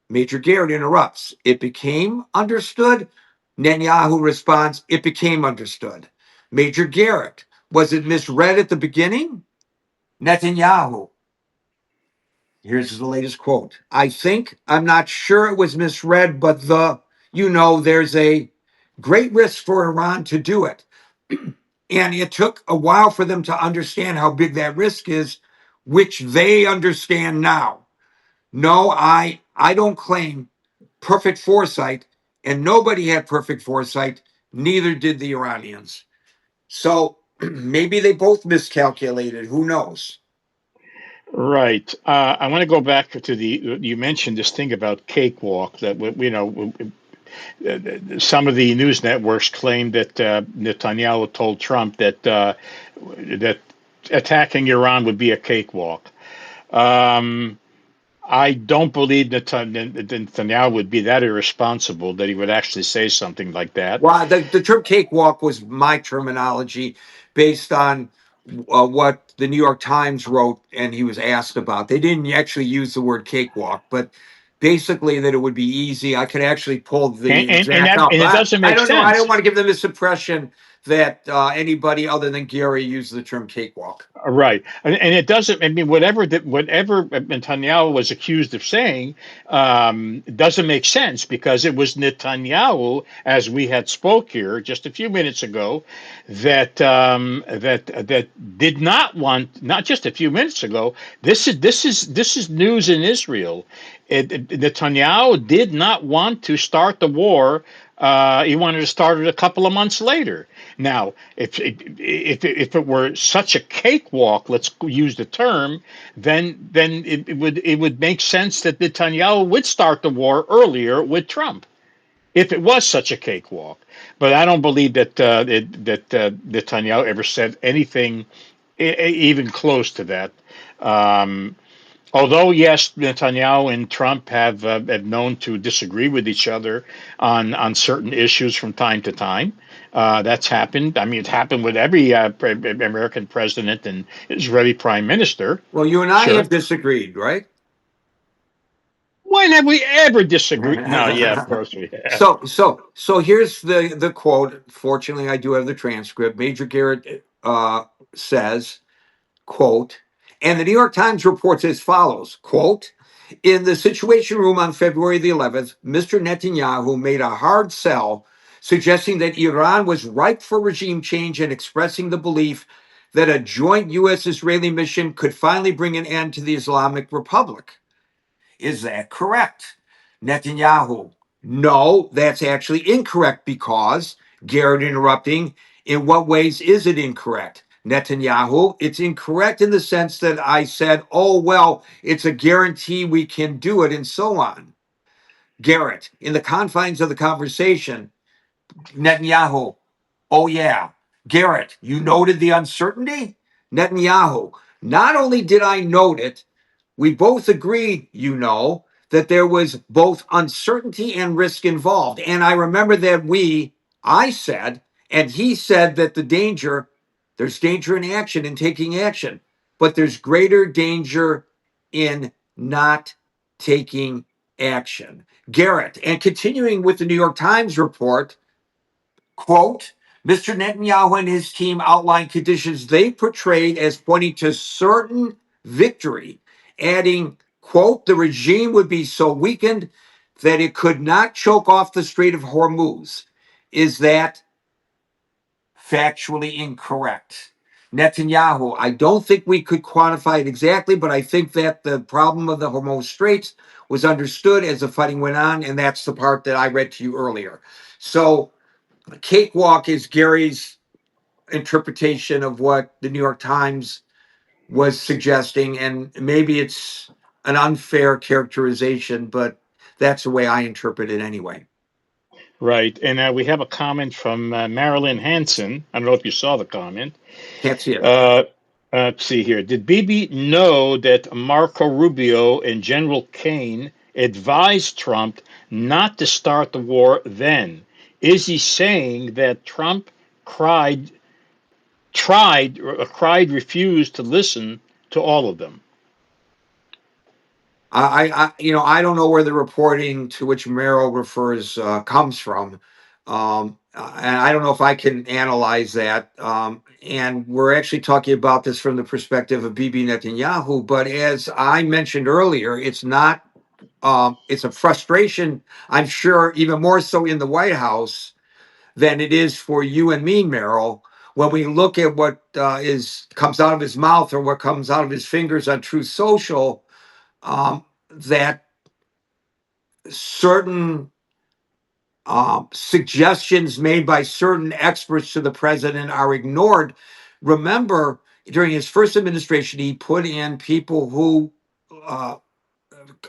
Major Garrett interrupts. It became understood. Netanyahu responds, it became understood. Major Garrett, was it misread at the beginning? Netanyahu, here's the latest quote. I'm not sure it was misread, but there's a great risk for Iran to do it. And it took a while for them to understand how big that risk is, which they understand now. No, I don't claim perfect foresight, and nobody had perfect foresight. Neither did the Iranians. So maybe they both miscalculated. Who knows? Right. I want to go back to you mentioned this thing about cakewalk that some of the news networks claim that Netanyahu told Trump that attacking Iran would be a cakewalk. Um, I don't believe that Netanyahu would be that irresponsible that he would actually say something like that. Well, the term cakewalk was my terminology based on what the New York Times wrote and he was asked about. They didn't actually use the word cakewalk, but basically that it would be easy. I could actually pull And the and and, exact that, up. and it doesn't I make don't know. I don't sense. want to give them this impression that anybody other than Gary used the term cakewalk. Right, and it doesn't. I mean, whatever Netanyahu was accused of saying doesn't make sense, because it was Netanyahu, as we had spoke here just a few minutes ago, that did not want. Not just a few minutes ago. This is news in Israel. Netanyahu did not want to start the war. He wanted to start it a couple of months later. Now, if it were such a cakewalk, let's use the term, then it would make sense that Netanyahu would start the war earlier with Trump, if it was such a cakewalk. But I don't believe that Netanyahu ever said anything even close to that. Um, Although, yes, Netanyahu and Trump have known to disagree with each other on certain issues from time to time. That's happened. I mean, it's happened with every American president and Israeli prime minister. Well, you and I Sure. have disagreed, right? When have we ever disagreed? No, yeah, of course we have. So here's the quote. Fortunately, I do have the transcript. Major Garrett says, quote, and the New York Times reports as follows, quote, in the Situation Room on February the 11th, Mr. Netanyahu made a hard sell, suggesting that Iran was ripe for regime change and expressing the belief that a joint U.S. Israeli mission could finally bring an end to the Islamic Republic. Is that correct? Netanyahu, no, that's actually incorrect because, Garrett interrupting, in what ways is it incorrect? Netanyahu, it's incorrect in the sense that I said, oh, well, it's a guarantee we can do it and so on. Garrett, in the confines of the conversation, Netanyahu, oh, yeah. Garrett, you noted the uncertainty? Netanyahu, not only did I note it, we both agreed, that there was both uncertainty and risk involved. And I remember that I said, and he said that there's danger in action, in taking action, but there's greater danger in not taking action. Garrett, and continuing with the New York Times report, quote, Mr. Netanyahu and his team outlined conditions they portrayed as pointing to certain victory, adding, quote, the regime would be so weakened that it could not choke off the Strait of Hormuz. Is that factually incorrect? Netanyahu, I don't think we could quantify it exactly, but I think that the problem of the Hormuz Straits was understood as the fighting went on, and that's the part that I read to you earlier. So, cakewalk is Gary's interpretation of what the New York Times was suggesting, and maybe it's an unfair characterization, but that's the way I interpret it anyway. Right. And we have a comment from Marilyn Hanson. I don't know if you saw the comment. Can't see it. Uh, let's see here. Did Bibi know that Marco Rubio and General Kane advised Trump not to start the war then? Is he saying that Trump cried, refused to listen to all of them? I don't know where the reporting to which Merrill refers comes from, and I don't know if I can analyze that. And we're actually talking about this from the perspective of Bibi Netanyahu. But as I mentioned earlier, it's not. It's a frustration. I'm sure even more so in the White House than it is for you and me, Merrill. When we look at what is comes out of his mouth or what comes out of his fingers on Truth Social, that certain suggestions made by certain experts to the president are ignored. Remember, during his first administration, he put in people who, uh,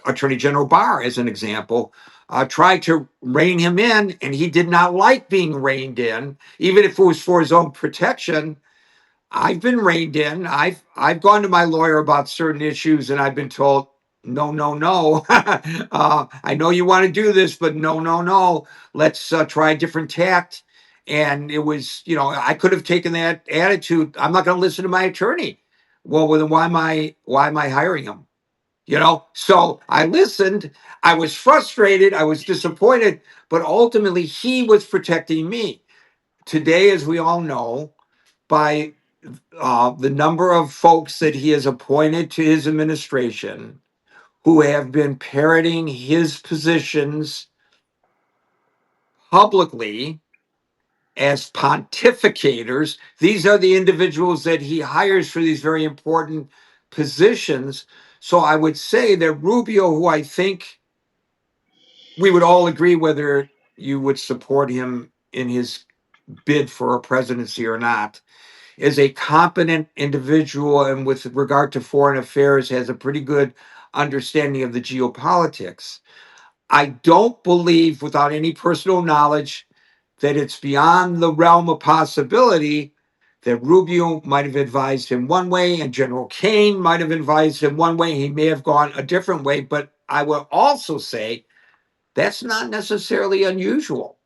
Attorney General Barr, as an example, tried to rein him in, and he did not like being reined in, even if it was for his own protection. I've been reined in. I've gone to my lawyer about certain issues, and I've been told, no, no, no. I know you want to do this, but no, no, no. Let's try a different tact. And it was, I could have taken that attitude. I'm not going to listen to my attorney. Well, then why am I hiring him? So I listened. I was frustrated. I was disappointed, but ultimately he was protecting me. Today, as we all know, by the number of folks that he has appointed to his administration who have been parroting his positions publicly as pontificators. These are the individuals that he hires for these very important positions. So I would say that Rubio, who I think we would all agree whether you would support him in his bid for a presidency or not, is a competent individual and with regard to foreign affairs has a pretty good understanding of the geopolitics. I don't believe, without any personal knowledge, that it's beyond the realm of possibility that Rubio might have advised him one way and General Kane might have advised him one way. He may have gone a different way, but I will also say that's not necessarily unusual.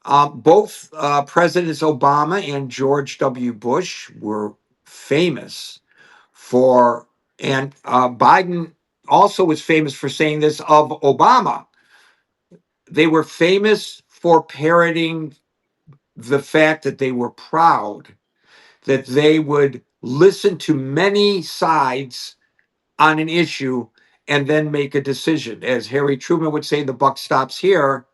Both Presidents Obama and George W. Bush were famous for, and Biden also was famous for saying this of Obama. They were famous for parroting the fact that they were proud that they would listen to many sides on an issue and then make a decision. As Harry Truman would say, the buck stops here.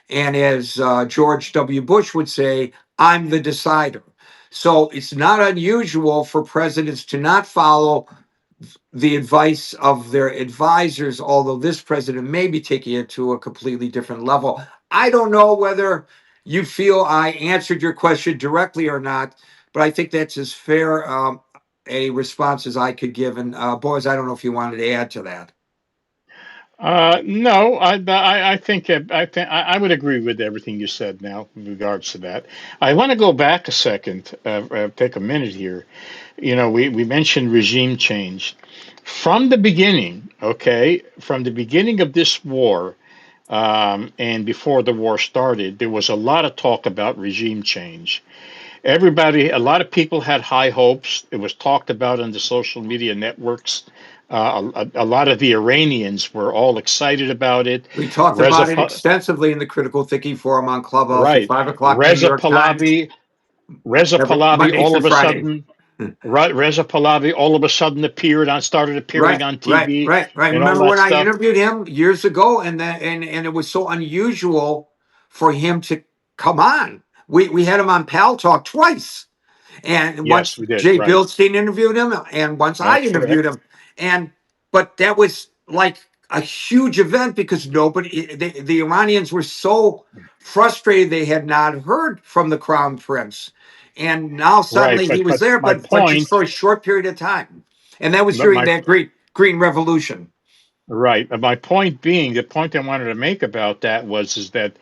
And as George W. Bush would say, I'm the decider. So it's not unusual for presidents to not follow the advice of their advisors, although this president may be taking it to a completely different level. I don't know whether you feel I answered your question directly or not, but I think that's as fair a response as I could give. And Boaz, I don't know if you wanted to add to that. No, I would agree with everything you said now in regards to that. I want to go back a second, take a minute here. We mentioned regime change from the beginning. Okay, from the beginning of this war, and before the war started, there was a lot of talk about regime change. A lot of people had high hopes. It was talked about on the social media networks. A lot of the Iranians were all excited about it. We talked Reza, about it extensively in the Critical Thinking Forum on Clubhouse at right, 5 o'clock in the New Reza York Times, Pahlavi, Reza Pahlavi, Monday all through of a Friday. sudden, right, Reza Pahlavi, all of a sudden started appearing Right, on right, TV right, right. and all Remember that when I stuff. interviewed him years ago, and it was so unusual for him to come on. We had him on Pal Talk twice. And Yes, once we did. Jay Right, Billstein interviewed him, and once I that's interviewed correct. him. And but that was like a huge event because the Iranians were so frustrated they had not heard from the crown prince, and now Right, suddenly he was there, my but just point, for a short period of time, and that was but during my that great Green Revolution. right, my point being, the point I wanted to make about that was is that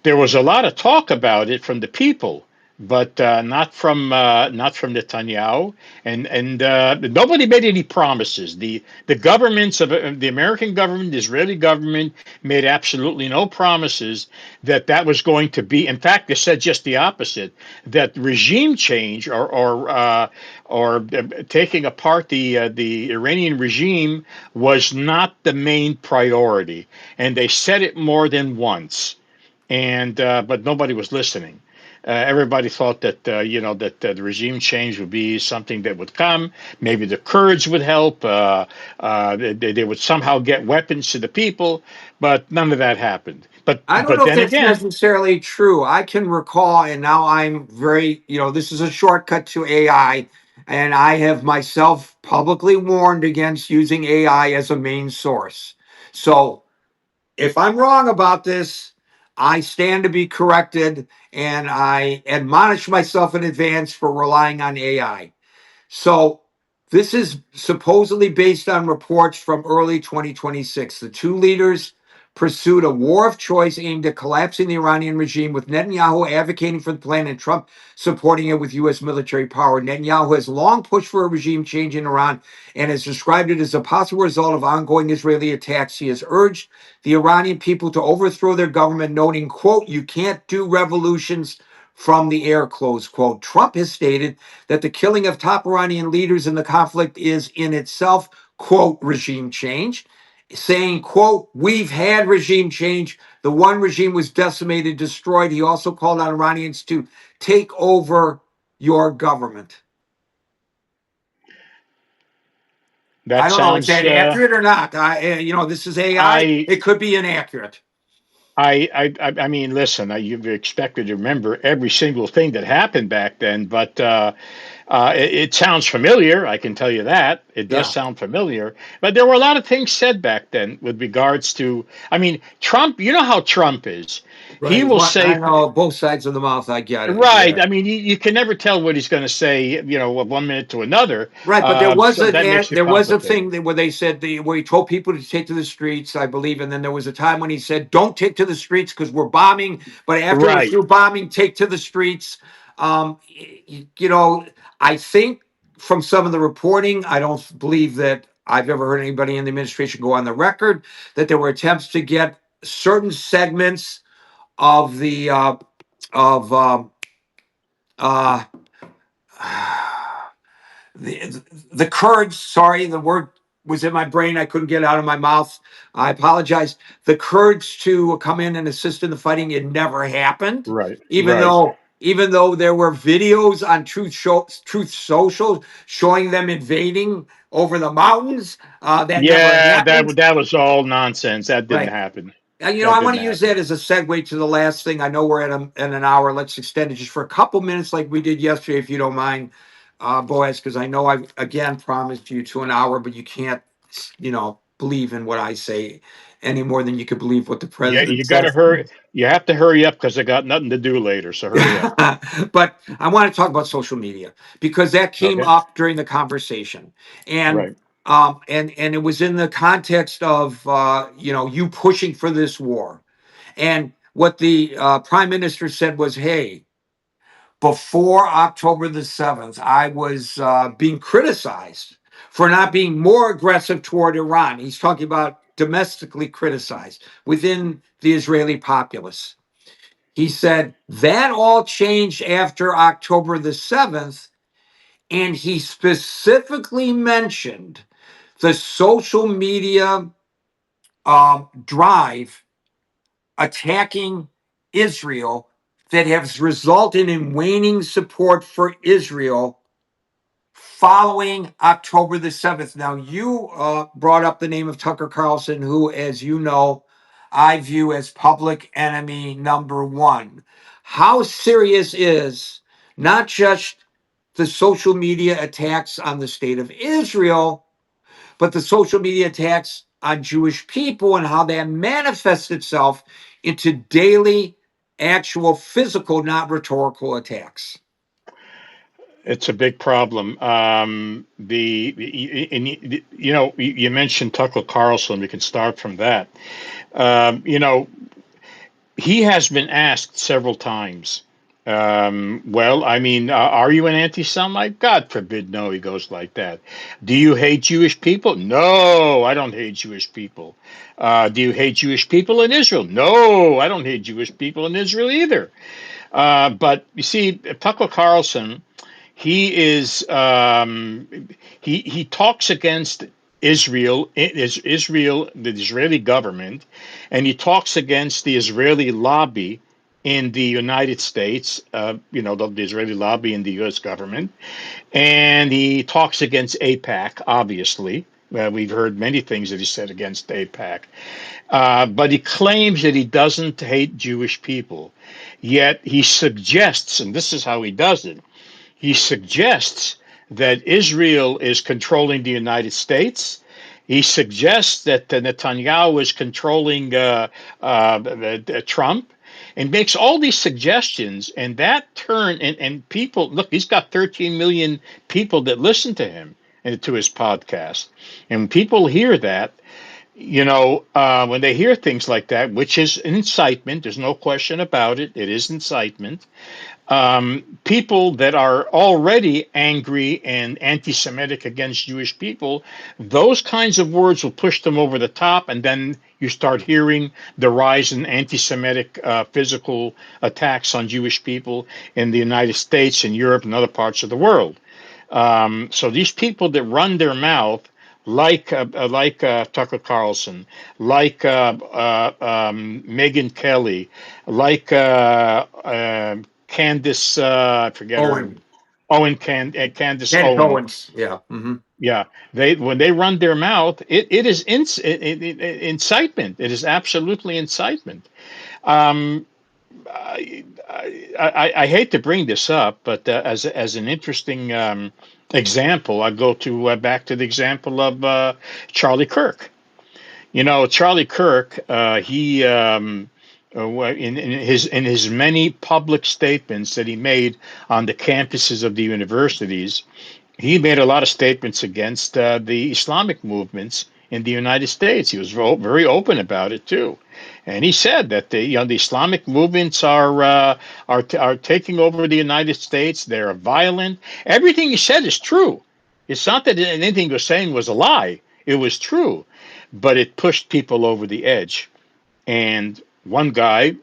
there was a lot of talk about it from the people, but not from Netanyahu, and nobody made any promises. The governments of the American government, the Israeli government, made absolutely no promises that was going to be. In fact, they said just the opposite. That regime change or taking apart the Iranian regime was not the main priority, and they said it more than once, and but nobody was listening. Everybody thought that the regime change would be something that would come. Maybe the Kurds would help. They would somehow get weapons to the people, but none of that happened. But I don't but know if then that's again, necessarily true. I can recall, and now I'm very, this is a shortcut to AI, and I have myself publicly warned against using AI as a main source. So if I'm wrong about this, I stand to be corrected, and I admonish myself in advance for relying on AI. So this is supposedly based on reports from early 2026. The two leaders pursued a war of choice aimed at collapsing the Iranian regime, with Netanyahu advocating for the plan and Trump supporting it with U.S. military power. Netanyahu has long pushed for a regime change in Iran and has described it as a possible result of ongoing Israeli attacks. He has urged the Iranian people to overthrow their government, noting, quote, you can't do revolutions from the air, close quote. Trump has stated that the killing of top Iranian leaders in the conflict is in itself, quote, regime change, saying, quote, we've had regime change. The one regime was decimated, destroyed. He also called on Iranians to take over your government. I that don't know, is sounds. that accurate or not? This is AI. I It could be inaccurate. I mean, listen, you've expected to remember every single thing that happened back then, but it sounds familiar. I can tell you that it does Yeah, sound familiar. But there were a lot of things said back then with regards to. I mean, Trump. You know how Trump is. He right. will What I say. know, both sides of the mouth. I get it. Right. Yeah. I mean, you can never tell what he's going to say, one minute to another. Right, but there was So that makes it there was a complicated. thing where they said where he told people to take to the streets, I believe, and then there was a time when he said, "Don't take to the streets because we're bombing, but after we're Right. through bombing, take to the streets." You know, I think from some of the reporting, I don't believe that I've ever heard anybody in the administration go on the record that there were attempts to get certain segments of the of uh, the Kurds. Sorry, the word was in my brain. I couldn't get it out of my mouth. I apologize. The Kurds to come in and assist in the fighting. It never happened, Right. even Right. though there were videos on Truth Social showing them invading over the mountains. That never Yeah, happened. that was all nonsense. That didn't Right. happen. I That want didn't to use happen. that as a segue to the last thing. I know we're at an hour. Let's extend it just for a couple minutes, like we did yesterday, if you don't mind, Boaz, because I know I again promised you to an hour, but you can't, believe in what I say any more than you could believe what the Yeah, president you got to says. hurry. You have to hurry up because I got nothing to do later. So hurry up. But I want to talk about social media because that came Okay. up during the conversation, and Right. and it was in the context of you pushing for this war. And what the prime minister said was, hey, before October the 7th, I was being criticized for not being more aggressive toward Iran. He's talking about domestically criticized within the Israeli populace. He said that all changed after October the 7th. And he specifically mentioned the social media drive attacking Israel that has resulted in waning support for Israel following October the 7th. Now, you brought up the name of Tucker Carlson, who, as you know, I view as public enemy number one. How serious is not just the social media attacks on the state of Israel, but the social media attacks on Jewish people and how that manifests itself into daily, actual physical, not rhetorical attacks? It's a big problem. You mentioned Tucker Carlson. We can start from that. You know, he has been asked several times. Well, I mean, are you an anti-Semite? God forbid, no. He goes like that. Do you hate Jewish people? No, I don't hate Jewish people. Do you hate Jewish people in Israel? No, I don't hate Jewish people in Israel either. But you see, Tucker Carlson, he is he talks against Israel, the Israeli government, and he talks against the Israeli lobby in the United States. The Israeli lobby in the U.S. government, and he talks against APAC. Obviously, we've heard many things that he said against APAC, but he claims that he doesn't hate Jewish people. Yet he suggests, and this is how he does it, he suggests that Israel is controlling the United States. He suggests that Netanyahu is controlling Trump, and makes all these suggestions. And that turn and people look. He's got 13 million people that listen to him and to his podcast. And people hear that, when they hear things like that, which is incitement. There's no question about it. It is incitement. People that are already angry and anti-Semitic against Jewish people, those kinds of words will push them over the top, and then you start hearing the rise in anti-Semitic physical attacks on Jewish people in the United States and Europe and other parts of the world. So these people that run their mouth, like Tucker Carlson, like Megyn Kelly, like Candace, I forget her, Owen. Candace Ken Owen. Owens. Yeah. Hmm. Yeah, they when they run their mouth, it is incitement. It is absolutely incitement. Um, I hate to bring this up, but as an interesting example, I go to back to the example of Charlie Kirk. Charlie Kirk, he in his many public statements that he made on the campuses of the universities, he made a lot of statements against the Islamic movements in the United States. He was very open about it too, and he said that the Islamic movements are taking over the United States. They're violent. Everything he said is true. It's not that anything he was saying was a lie. It was true, but it pushed people over the edge. And one guy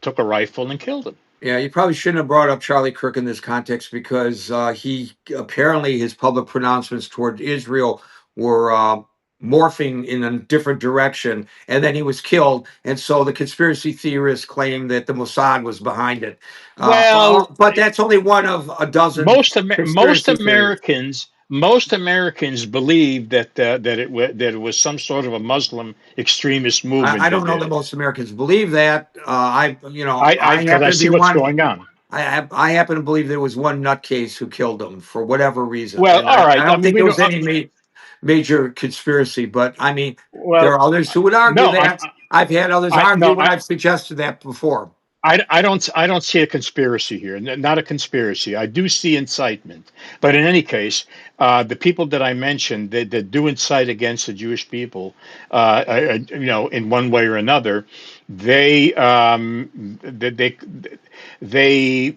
took a rifle and killed him. Yeah, you probably shouldn't have brought up Charlie Kirk in this context because he apparently his public pronouncements toward Israel were morphing in a different direction, and then he was killed. And so the conspiracy theorists claim that the Mossad was behind it. Well, But that's only one of a dozen most conspiracy theories. Americans believe that it was some sort of a Muslim extremist movement I that don't know did that it. most Americans believe that. I I because I happen to see be what's one. going on. I happen to believe there was one nutcase who killed him for whatever reason, Well, and all I right. I don't mean, think we there don't. was any major conspiracy. But I mean, there Well, are others who would argue no, that. I've had others I argue no, when I've suggested that before. I don't see a conspiracy here. Not a conspiracy. I do see incitement, but in any case, the people that I mentioned that do incite against the Jewish people, in one way or another, they they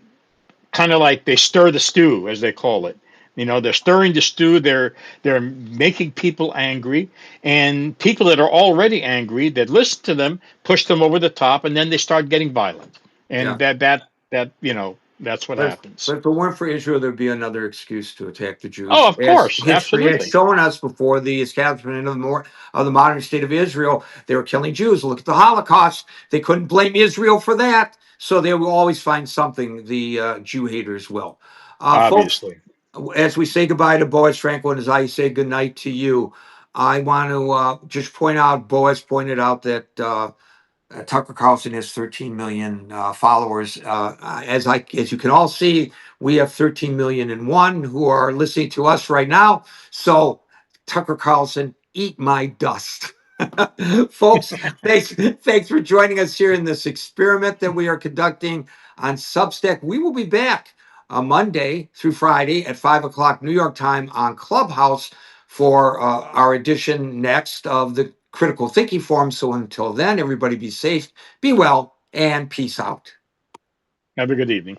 kind of like they stir the stew, as they call it. They're stirring the stew. They're making people angry, and people that are already angry that listen to them push them over the top, and then they start getting violent, and Yeah. that's what But happens. if it weren't for Israel, there'd be another excuse to attack the Oh, Jews. of As course, history has absolutely, shown us before the establishment of the modern state of Israel, they were killing Jews. Look at the Holocaust. They couldn't blame Israel for that. So they will always find something, the Jew haters will. Folks, obviously. as we say goodbye to Boaz Franklin, as I say goodnight to you, I want to just point out, Boaz pointed out that Tucker Carlson has 13 million followers. As you can all see, we have 13 million and one who are listening to us right now. So Tucker Carlson, eat my dust. Folks, thanks for joining us here in this experiment that we are conducting on Substack. We will be back Monday through Friday at 5 o'clock New York time on Clubhouse for our edition next of the Critical Thinking Forum. So until then, everybody be safe, be well, and peace out. Have a good evening.